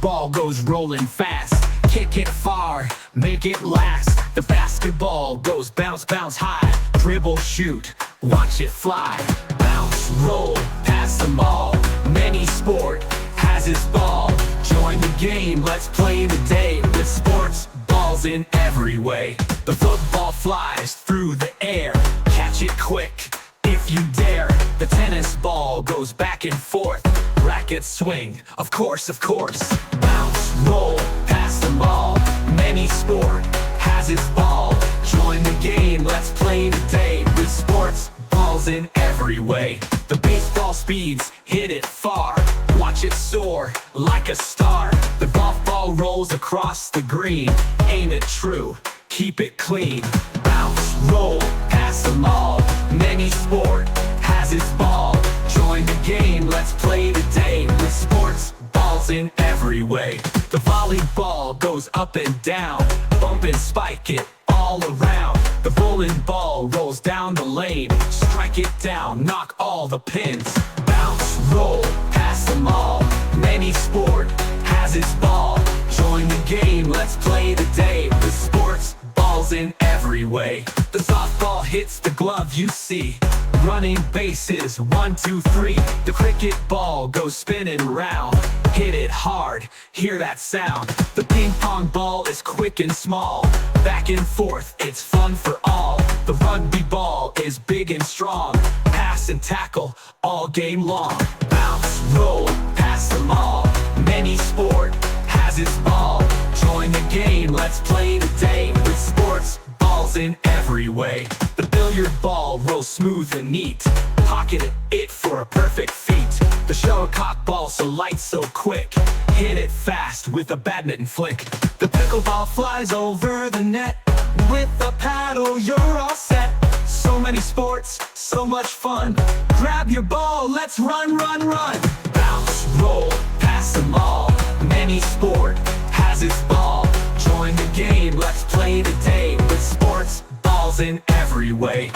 ball goes rolling fast. Kick it far, make it last. The basketball goes bounce, bounce high. Dribble, shoot, watch it fly. Bounce, roll, pass them all. Many sport has its ball. Join the game, let's play today. With sports balls in every way. The football flies through the air. Catch it quick if you dare. The tennis ball goes back and forth. Racket swing, of course, of course. Bounce, roll, pass them all. Many sport has its ball. Join the game, let's play today. With sports balls in every way. The baseball speeds, hit it far. Watch it soar like a star. The golf ball rolls across the green. Aim it true, keep it clean. Bounce, roll, pass them all. Many sport has its ball. Join the game, let's play today. With sports balls in every way. The volleyball goes up and down. Bump and spike it all around. The bowling ball rolls down the lane. Strike it down, knock all the pins. Bounce, roll, pass them all. Many sport has its ball. Join the game, let's play today. With sports balls in every way. The softball hits the glove you see. Running bases, 1, 2, 3. The cricket ball goes spinning round. Hit it hard, hear that sound. The ping pong ball is quick and small. Back and forth, it's fun for all. The rugby ball is big and strong. Pass and tackle all game long. Bounce, roll, pass them all. Many sport has its ball. Join the game, let's play today. With sports balls in every way. The billiard ball rolls smooth and neat. Pocket it for a perfect feat. The shuttlecock ball so light, so quick. Hit it fast with a badminton flick. The pickleball flies over the net. With a paddle you're all set. So many sports, so much fun. Grab your ball, let's run, run, run. Bounce, roll, pass them all. Many sport has its ball. Join the game, let's play today. With sports balls in every way.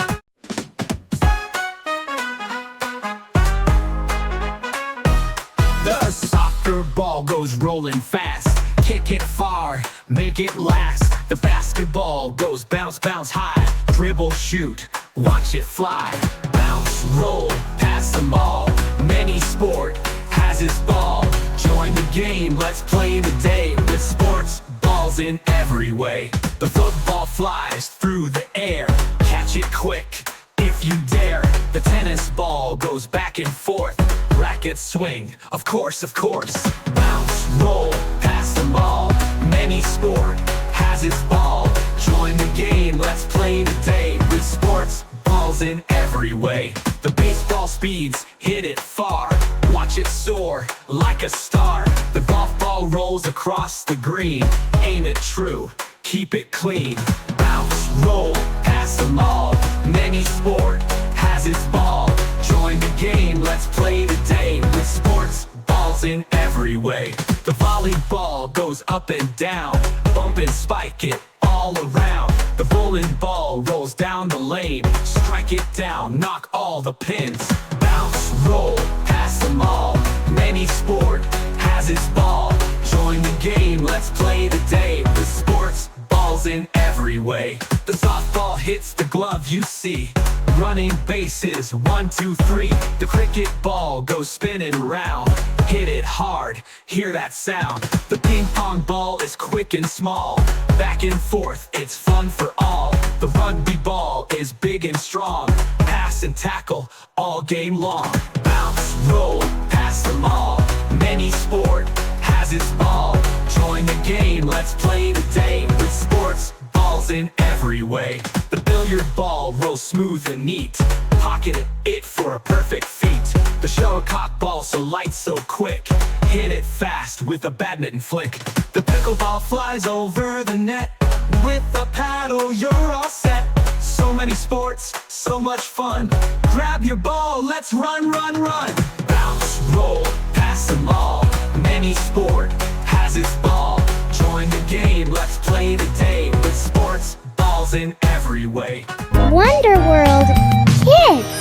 The soccer ball goes rolling fast. Kick it far, make it last. The basketball goes bounce, bounce high. Dribble, shoot, watch it fly. Bounce, roll, pass them all. Many sport has its ball. Join the game, let's play today. With sports balls in every way. The football flies through the air. Catch it quick if you dare. The tennis ball goes back and forth. Racket swing, of course, of course. Bounce, roll, pass them all. Many sport has its ball. Join the game, let's play today. With sports balls in every way. The baseball speeds, hit it far. Watch it soar like a star. The golf ball rolls across the green. Aim it true, keep it clean. Bounce, roll, pass them all. Many sport has its ball. Join the game, let's play today. With sports balls in every way. The volleyball goes up and down. Bump and spike it all around. The bowling ball rolls down the lane. Strike it down, knock all the pins. Bounce, roll, pass them all. Many sport has its ball. Join the game, let's play today. With sports balls in every way. The softball hits the glove you see. Running bases, 1, 2, 3. The cricket ball goes spinning round. Hit it hard, hear that sound. The ping pong ball is quick and small. Back and forth, it's fun for all. The rugby ball is big and strong. Pass and tackle all game long. Bounce, roll, pass them all. Many sport has its ball. Join the game, let's play today. With sports balls in every way. The billiard ball rolls smooth and neat. Pocket it for a perfect feat. The shuttlecock ball so light, so quick. Hit it fast with a badminton flick. The pickleball flies over the net. With a paddle you're all set. So many sports, so much fun. Grab your ball, let's run, run, run. Bounce, roll, pass them all. Many sport has its ball. Join the game, let's play today. With sports balls in every way. Wonder World Kids.